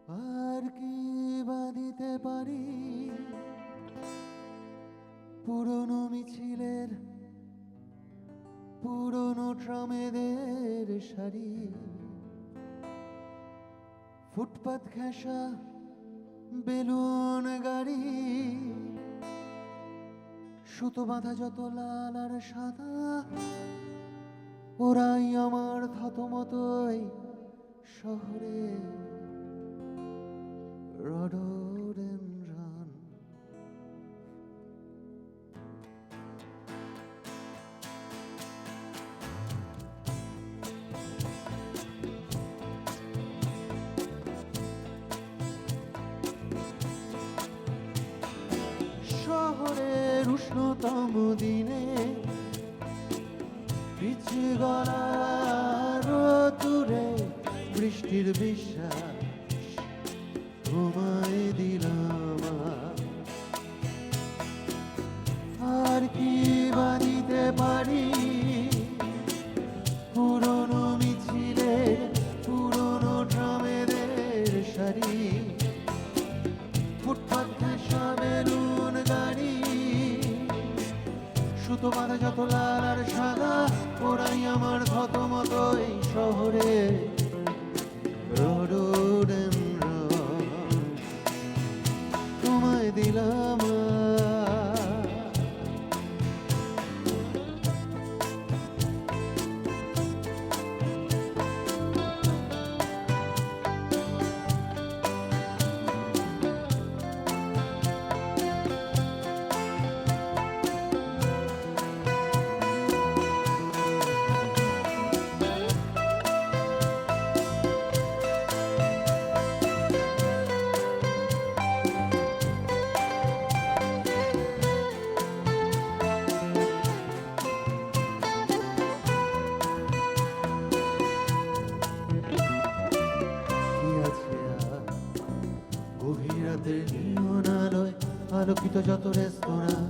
আর কি বাঁধিতে পারি পুরনো মিছিলের পুরনো ট্রামেদের সারি, ফুটপাত ঘেঁষা বেলুন গাড়ি, সুতো বাঁধা যত লাল আর সাদা, ওরাই আমার থতমতই শহরে রডোডেনড্রন। শহরের উষ্ণতম দিনে পিছে গলার রোদুরে বৃষ্টির বিশ্বাস তোমায় দিলাম। আর কি বাঁধিতে পারি পুরনো মিছিলে পুরনো ট্রামেদের সারি, ফুটপাত ঘেঁষা বেলুন গাড়ি, সুতো বাঁধা যত লাল আর সাদা, ওরাই আমার থতমত এই শহরে রডোডেনড্রন। তোমায় দিলাম গভীর রাতের নিয়ন আলোয় আলোকিত যত রেস্তোরাঁ,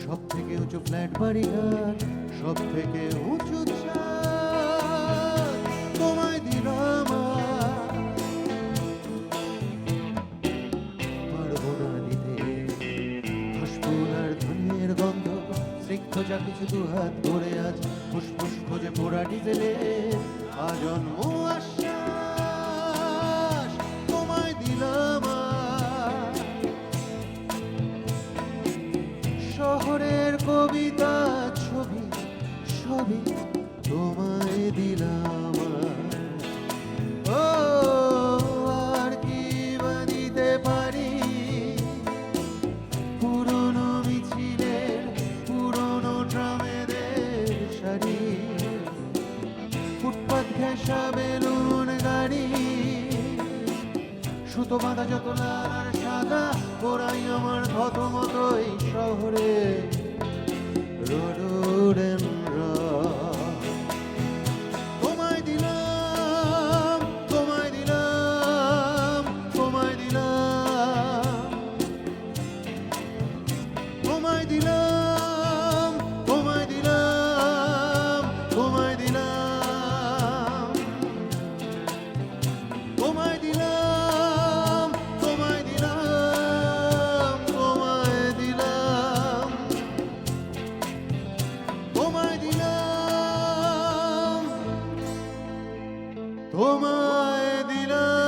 সব থেকে উঁচু ফ্ল্যাট বাড়িঘর, সব থেকে উঁচু ছাদ, তোমায় দিলাম পারবো না নিতে খুশবুল আর ধনের গন্ধ, স্নিগ্ধ যা কিছু দুহাত ভরে আজ ফুসফুস খোঁজে পোড়া ডিজেলে আজন্ম আশ্বাস। তোমায় দিলাম শহরের কবিতা ছবি সবই তোমায় দিলাম। ও আর কি বাঁধিতে পারি পুরনো মিছিলের পুরনো ট্রামেদের সারি, ফুটপাত ঘেঁষা বেলুন গাড়ি, সুতো বাঁধা যত লাল আর সাদা, ওরাই আমার থতমত এই শহরে রডোডেনড্রন। তোমায় দিলাম তোমায় দিলাম তোমায় দিলাম তোমায় দিলাম তোমায় দিলাম তোমায় দিলাম তোমায় দিলাম তোমায় দিলাম তোমায় দিলাম তোমায় দিলাম তোমায় দিলাম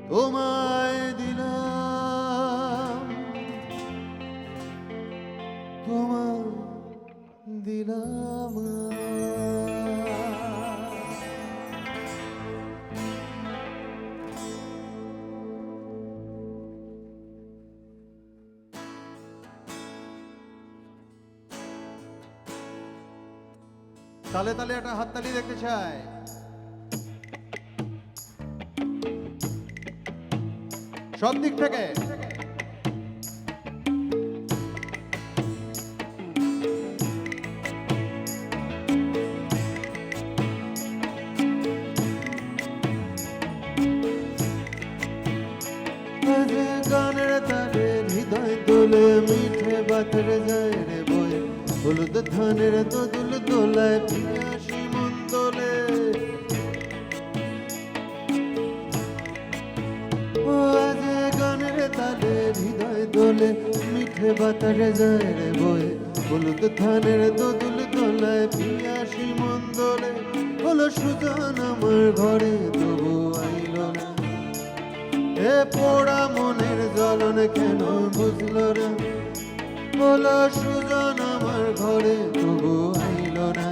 তোমায় দিলাম তোমায় দিলাম। তালে তালে একটা হাততালি দেখতে চাই। সব দিক থেকে গানের তালে হৃদয় তোলে মিঠে বাতের যায় রে বয়ে, হলুদ ধানের দোদুল দোলায় পিয়াসি মন তোলে পথে বাতারে যায় রে বয়ে, হলুদ ধানের দোদুল দোলায় পিয়াসি মন্দলে হলো সুজন আমার ঘরে, তবু আইল না। এ পোড়া মনের জ্বলন কেন বুঝলো না, হলো সুজন আমার ঘরে, তবু আইল না।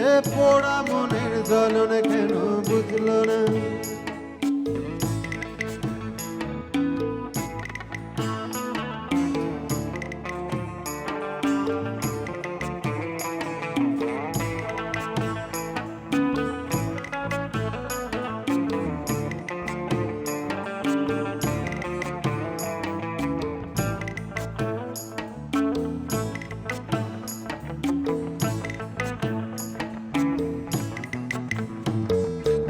এ পোড়া মনের জ্বলন কেন বুঝলো না।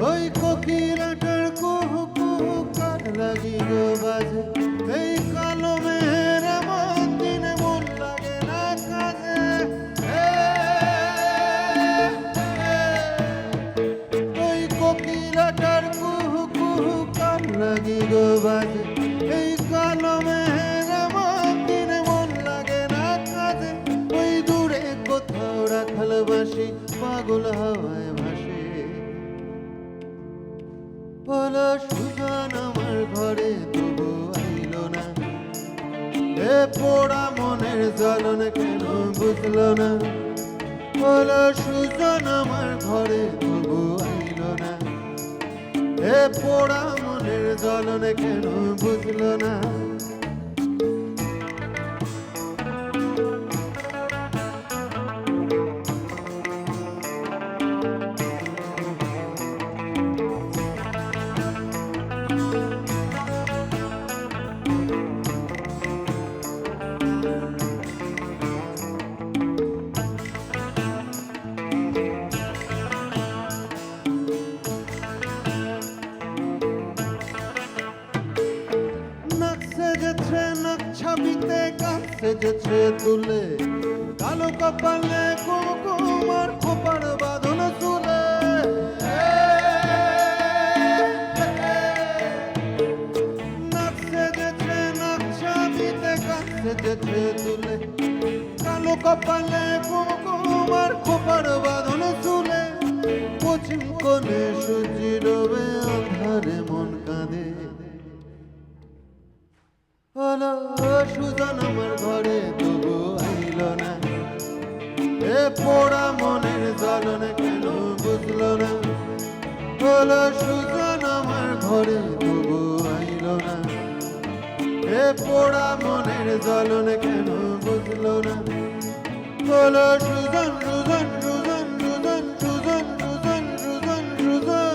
ওই কোকিলাটার কুহু কুহু কার লাগিব বাজে, এই কালো মেহের এমন দিনে মন লাগে না কাজে। ওই কোকিলাটার কুহু কুহু কার লাগিব বাজে, এই কালো মেহের এমন দিনে মন লাগে না কাজে। ওই দূরে কোথাও রাখাল বাসি পাগল হাওয়ায় ভাসে, হলো সুজন আমার ঘরে, তবু আইল না। এ পোড়া মনের জ্বলন কেন বুঝলো না, হলো সুজন আমার ঘরে, তবু আইল না। এ পোড়া মনের জ্বলন কেন বুঝলো না। ছবিতে গান সেজেছে তুলে, কালো কপালে কুমকুমার খোপার বাঁধন চুলে। নাচ সেজেছে নাচ ছবিতে গান সেজেছে তুলে, কালো কপালে কুমকুমার খোপার বাঁধন চুলে। পশ্চিম কোণে সূর্যি ডোবে, আন্ধারে মন কাঁদে, হলো সুজন আমার ঘরে, তবু আইল না। এ পোড়া মনের জ্বলন কেন বুঝলো না, হলো সুজন আমার ঘরে, তবু আইল না। এ পোড়া মনের জ্বলন কেন বুঝলো না, হলো সুজন সুজন সুজন সুজন সুজন সুজন সুজন সুজন।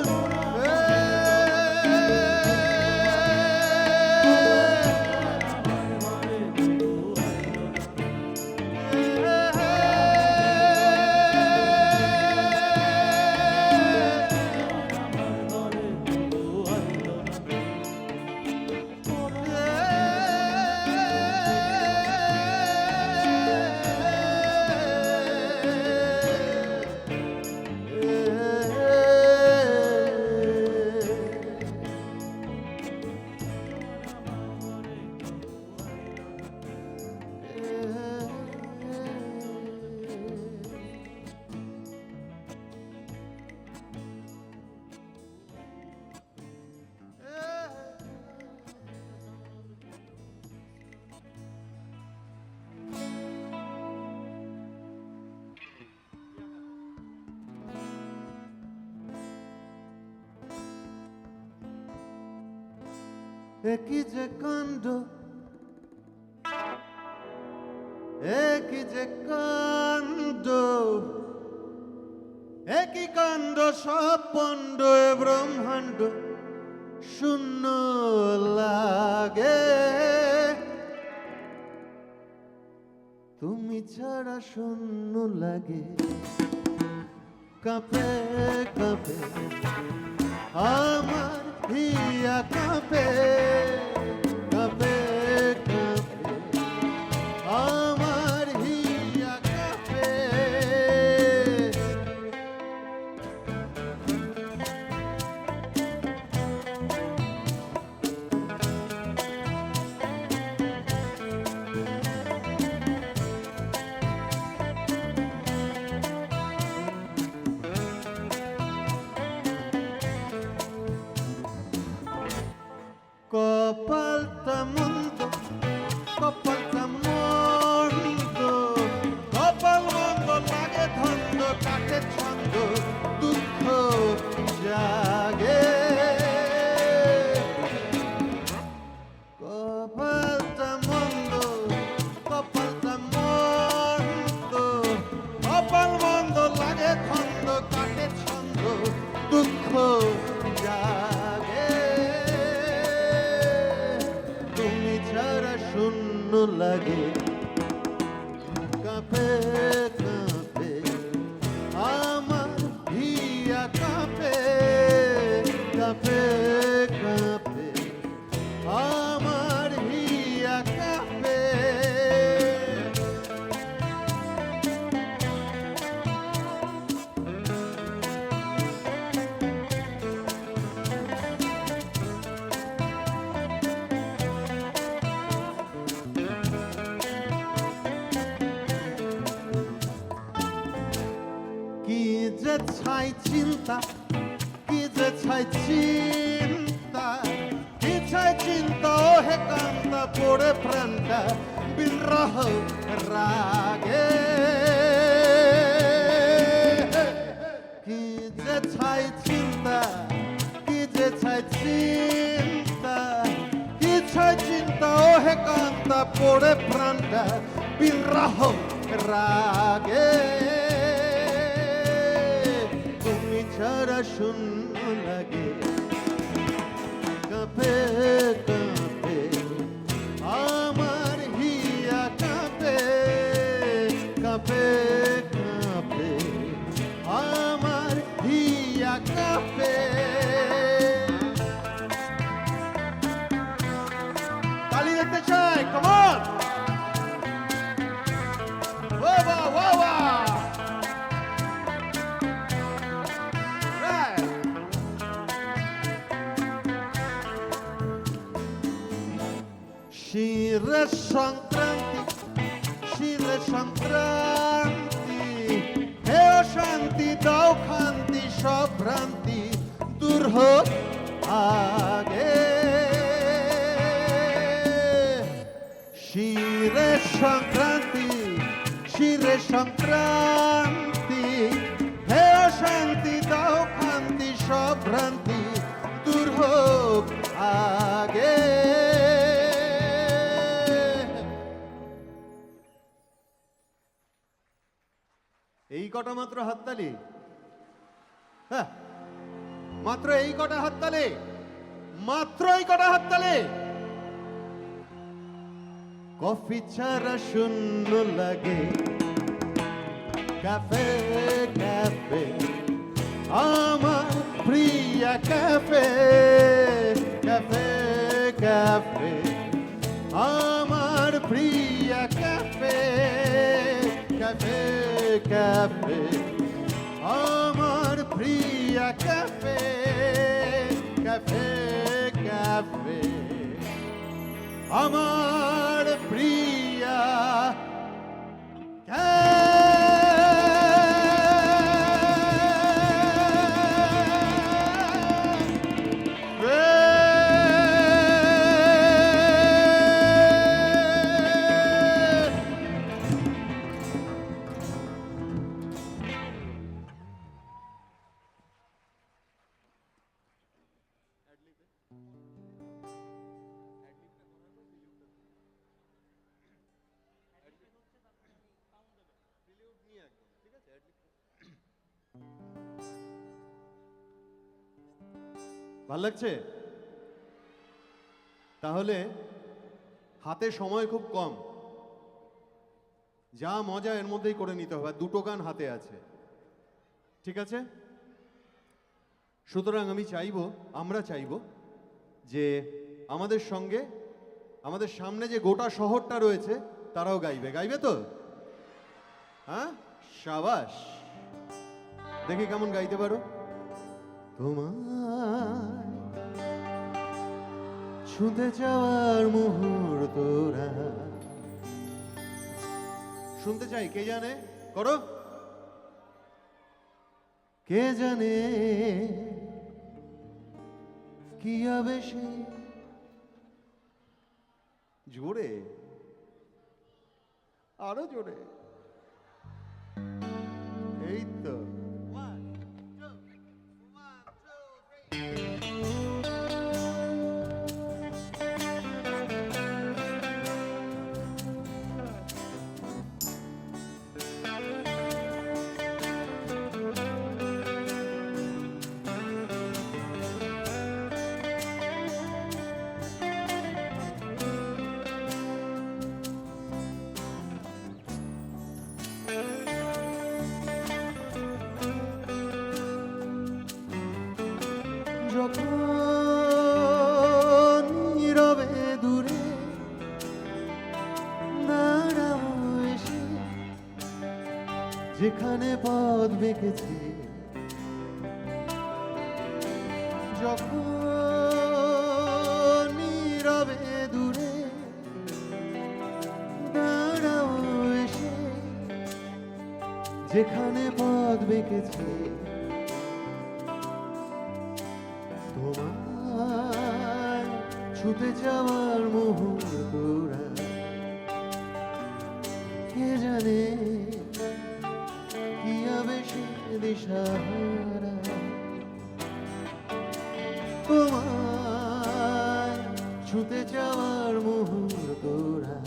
একই যে কাণ্ড, একই যে কাণ্ড, একই কাণ্ড, সব পণ্ড এ ব্রহ্মাণ্ড শূন্য লাগে। তুমি ছাড়া শূন্য লাগে, কাঁপে কাঁপে আমার হিয়া, কাঁপে কাঁপে কাঁপে আমার হিয়া, কাঁপে। কপালটা মন্দ, কপালটা মন্দ, কপাল মন্দ লাগে ধন্দ, কাটে ছন্দ, দুঃখ জাগে। কপালটা মন্দ, কপালটা মন্দ, কপাল মন্দ লাগে ধন্দ, কাটে ছন্দ, দুঃখ জাগে। তুমি ছাড়া শূন্য লাগে, কাঁপে কাঁপে আমার হিয়া, কাঁপে কাঁপে কাঁপে আমার হিয়া, কাঁপে। কি যে ছাই চিন্তা, কি যে ছাই চিন্তা, কি ছাই চিন্তা, ও হে কান্তা পড়ে প্রাণটা বিরহ রাগে। কি যে ছাই চিন্তা, কি যে ছাই চিন্তা, কি ছাই চিন্তা, ও হে কান্তা পড়ে প্রাণটা বিরহ রাগে। তুমি ছাড়া শূন্য লাগে, কাঁপে কাঁপে আমার হিয়া, কাঁপে কাঁপে কাঁপে আমার হিয়া, কাঁপে। তালি দেখতে চাই, কমন বাবা বাবা। শিরে সংক্রান্তি, শিরে সংক্রান্তি, হে অশান্তি দাও খান্তি, সব ভ্রান্তি দূর হোক আগে। শিরে সংক্রান্তি, শিরে সংক্রান্তি, হে অশান্তি দাও খান্তি, সব ভ্রান্তি দূর হোক আগে। এই কটা মাত্র হাততালি? হ্যাঁ, মাত্র এই কটা হাততালি, মাত্র এই কটা হাততালি। কফি ছাড়া শূন্য লাগে, ক্যাফে ক্যাফে আমার প্রিয়া, ক্যাফে ক্যাফে ক্যাফে আমার প্রিয়া, ক্যাফে ক্যাফে ক্যাফে আমার প্রিয়া, ক্যাফে ক্যাফে ক্যাফে আমার প্রিয়া, ভাল লাগছে? তাহলে হাতে সময় খুব কম, যা মজা এর মধ্যেই করে নিতে হবে। দুটো গান হাতে আছে, ঠিক আছে? সুতরাং আমি চাইবো, আমরা চাইবো যে আমাদের সঙ্গে, আমাদের সামনে যে গোটা শহরটা রয়েছে তারাও গাইবে। গাইবে তো? হ্যাঁ, সাবাস। দেখি কেমন গাইতে পারো। তোমার ছুঁতে যাওয়ার মুহূর্তরা শুনতে চাই। কে জানে? করো। কে জানে কি হবে সে জোরে, আরো জোরে, এই তো। যখন নীরবে দূরে দাঁড়াও এসে, যেখানে পথ বেঁকেছে, যখন নীরবে দূরে দাঁড়াও এসে, যেখানে পথ বেঁকেছে, তোমায় ছুটে যাওয়ার মুহূর্তরা কে জানে কি আবেশে দিশাহারা। তোমায় ছুটে যাওয়ার মুহূর্তরা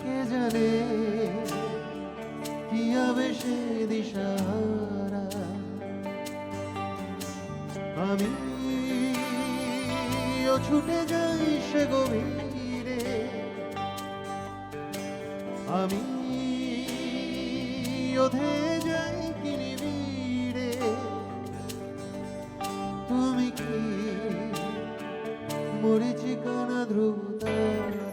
কে জানে কি আবেশে দিশাহারা। আমি ছুটে যাই সে গভীরে, আমি ওধে যাই কি নিবিড়ে। তুমি কি মরিচিকানা ধ্রুবতারা,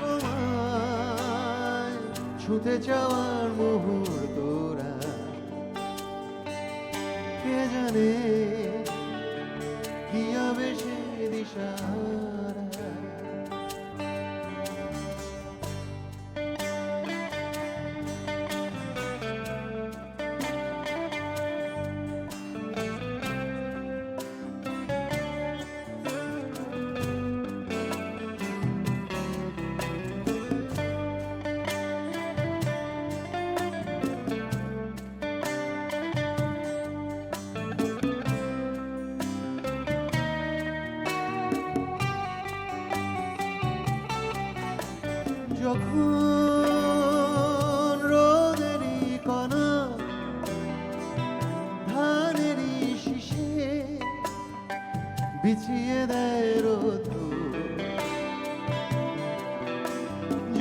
তোমায় ছুটে যাওয়ার মুহূর্তরা কে জানে কি আবেশে দিশাহারা। যখন রোদেরই কণা ধানেরই শীষে বিছিয়ে দেয় রোদ্দুর,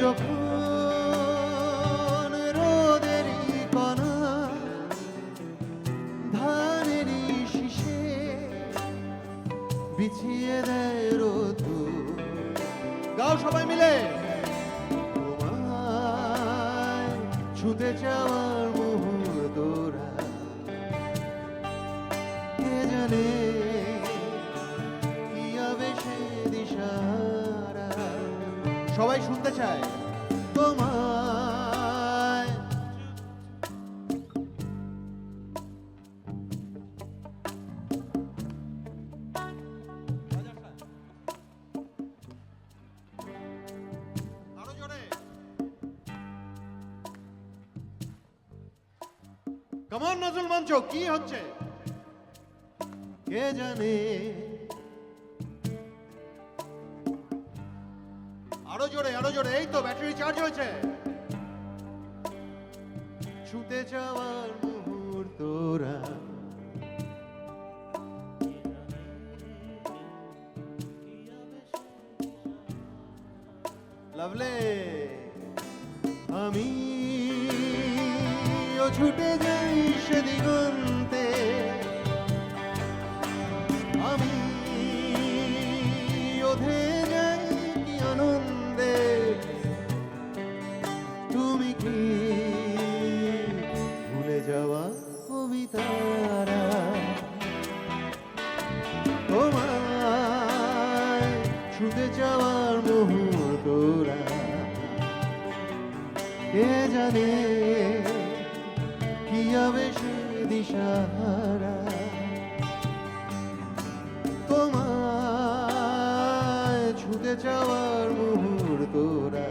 যখন রোদেরই কণা ধানেরই শীষে বিছিয়ে দেয় রোদ্দুর। গাও সবাই মিলে। ছুটে যাওয়ার মুহূর্তরা কে জানে কি আবেশে দিশাহারা। সবাই শুনতে চায় তোমায়। আরো জোরে। কেমন নজরুল মঞ্চ কি হচ্ছে কে জানে। আরো জোরে, আরো জোরে, এই তো ব্যাটারি চার্জ হয়েছে। ছুটে যাওয়ার মুহূর্তরা লাভলে। আমি ছুটে যাই সে দিগন্তে, আমি ওধে যাই কি আনন্দে। তুমি কি ভুলে যাওয়া কবিতারা, তোমায় ছুটে যাওয়ার মুহূর্তরা কে জানে কি আবেশে দিশাহারা। তোমার চাওয়ার মুহূর্তরা।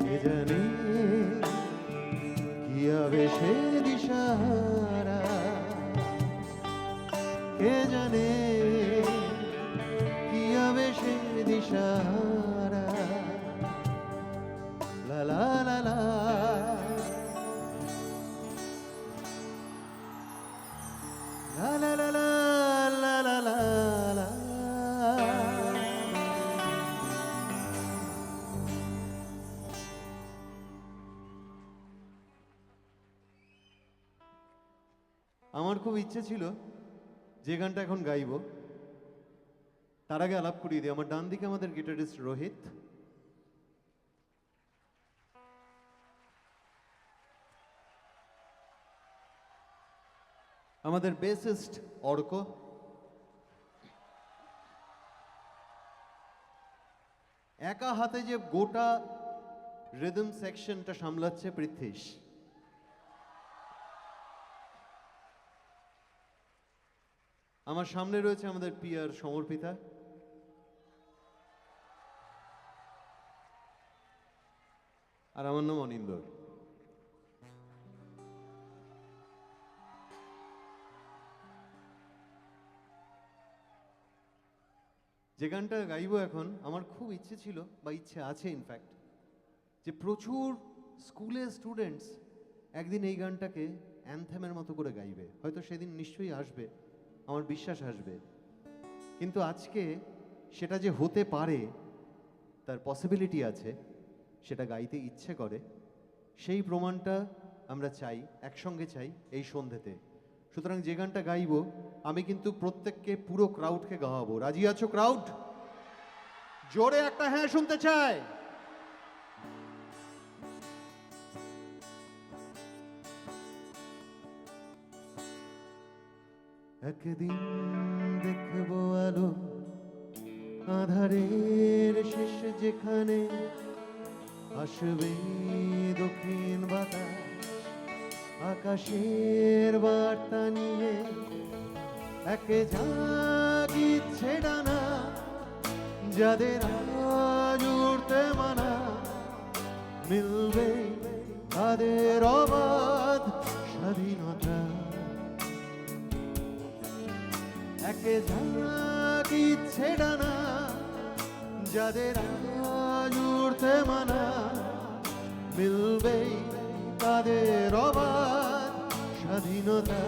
কে জানে কি আবেশে দিশাহারা, কে জানে কি আবেশে দিশাহারা। লা লা লা লা লা লা লা লা লা লা লা। আমার খুব ইচ্ছে ছিল যে গানটা এখন গাইব, তার আগে আলাপ করিয়ে দিই। আমার ডান দিকে আমাদের গিটারিস্ট রোহিত, আমাদের বেসিস্ট অর্ক, একা হাতে যে গোটা রিদম সেকশনটা সামলাচ্ছে পৃথ্বীশ, আমার সামনে রয়েছে আমাদের পিয়ার সমর্পিতা, আর আমার নাম অনিন্দর। যে গানটা গাইবো এখন, আমার খুব ইচ্ছে ছিল বা ইচ্ছে আছে ইনফ্যাক্ট, যে প্রচুর স্কুলের স্টুডেন্টস একদিন এই গানটাকে অ্যানথেমের মতো করে গাইবে। হয়তো সেদিন নিশ্চয়ই আসবে, আমার বিশ্বাস আসবে। কিন্তু আজকে সেটা যে হতে পারে, তার পসিবিলিটি আছে, সেটা গাইতে ইচ্ছে করে, সেই প্রমাণটা আমরা চাই, একসঙ্গে চাই এই সন্ধ্যেতে। সুতরাং যে গানটা গাইবো আমি কিন্তু প্রত্যেককে, পুরো ক্রাউডকে গাওয়াবো। রাজি আছো ক্রাউড? জোরে একটা হ্যাঁ শুনতে চাই। একদিন দেখবো আলো আধারের শেষ যেখানে, আসবে দক্ষিণ বাতাস আকাশের বার্তা নিয়ে, একে জাগিচ্ছে ডানা যাদের আজ উড়তে মানা, মিলবে তাদের অবাধ স্বাধীনতা। একে জাগিচ্ছে ডানা যাদের আজ উড়তে মানা, মিলবে তাদের অবাধ স্বাধীনতা।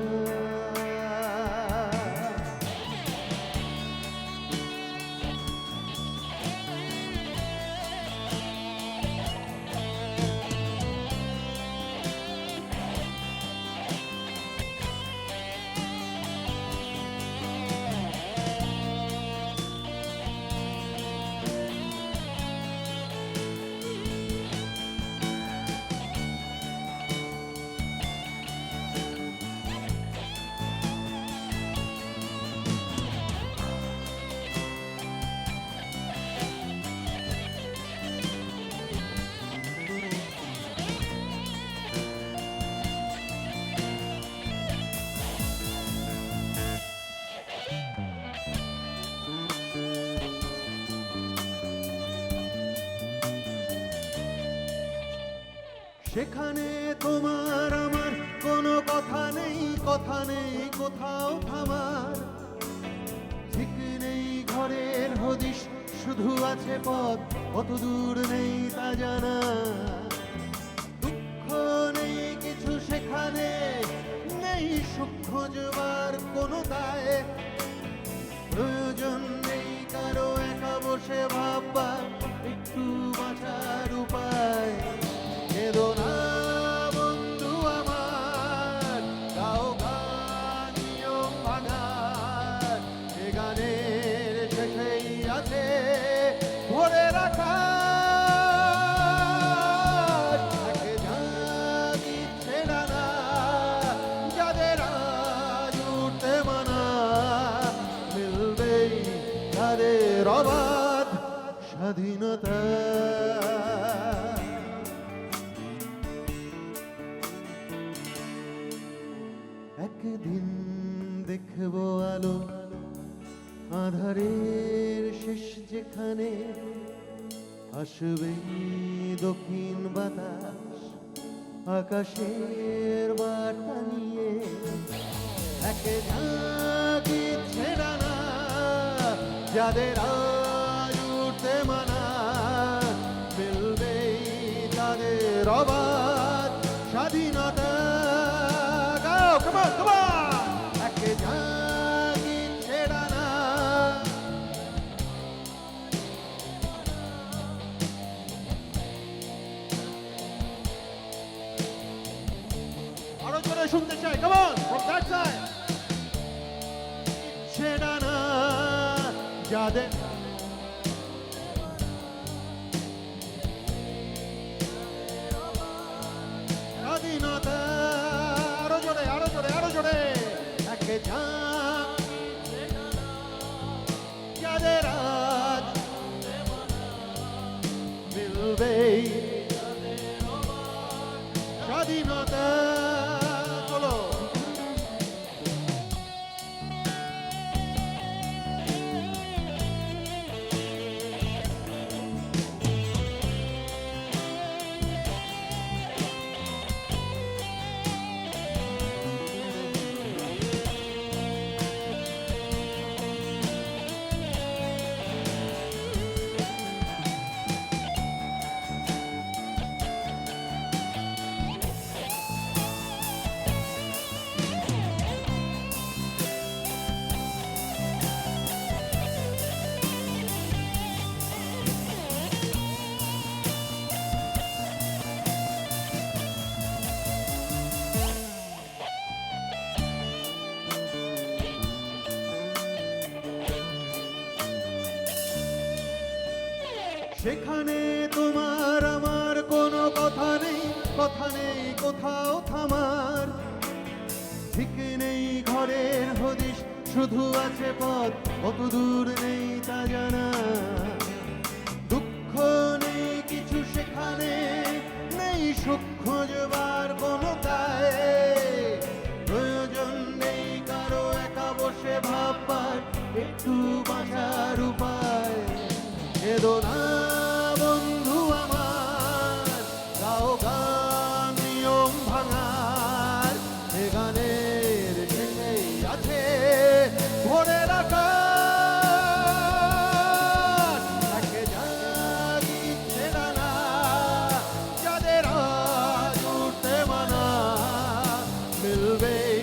সেখানে তোমার আমার কোনো কথা নেই, কথা নেই কোথাও থামার, ঠিক নেই ঘরের হদিশ, শুধু আছে পথ, কত দূর নেই তা জানা। দুঃখ নেই কিছু সেখানে, নেই সুখ খোঁজবার কোনো দায়, প্রয়োজন নেই কারো একা বসে ভাববার একটু বাঁচার উপায়। কেঁদো না বন্ধু আমার, গাও গান নিয়ম ভাঙার, এ গানের শেষেই আছে ভরে রাখা। জাগিচ্ছে ডানা যাদের আজ উঠতে মানা, মিলবেই তাদের অবাধ স্বাধীনতা। একদিন দেখবো আলো আধারের শেষ যেখানে আসবে দক্ষিণ বাতাস, আকাশের বার্তা নিয়ে একে জাগিছে ডানা, যাদের আজ উঠতে মানা মিলবেই তাদের অবাধ স্বাধীনতা। গাও, come on, come on! একে জাগিছে ডানা, আরো জোরে শুনতে চাই, come on, from that side! ইচ্ছে ডানা, যাদের স্বাধীনতা। আরো জোরে, আরো জোরে, আরো জোরে। একে যাদের আজ মিলবেই স্বাধীনতা। চলো সেখানে তোমার আমার কোনো কথা নেই, কথা নেই কোথাও থামার, ঠিক নেই ঘরের হদিশ, শুধু আছে পথ কত দূর নেই তা জানা। দুঃখ নেই কিছু সেখানে, নেই সুখ খোঁজবার কোনো দায়, প্রয়োজন নেই কারো একা বসে ভাববার একটু বাঁচার উপায়। কেঁদো না বন্ধু আমার, গাও গান নিয়ম ভাঙার, এ গানের শেষেই আছে ভোরের আকাশ। একে জাগিছে ডানা, যাদের আজ উঠতে মানা মিলবেই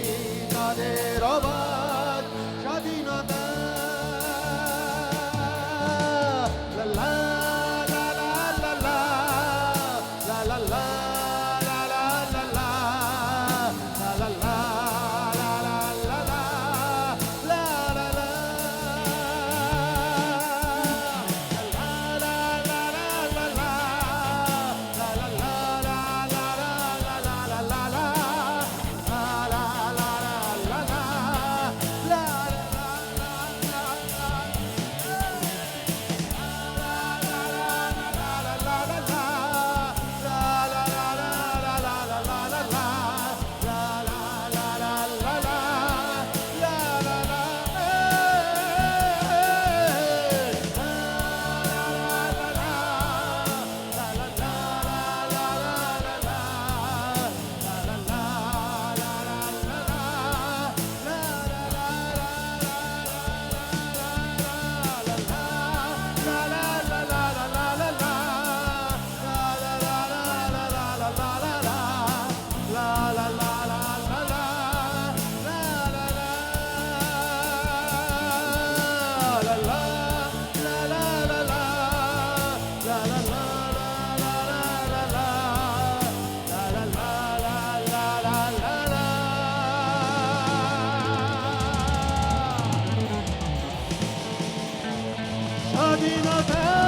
তাদের অবাধ স্বাধীনতা। La la la la la la la la la la la la la la la স্বাধীনতা।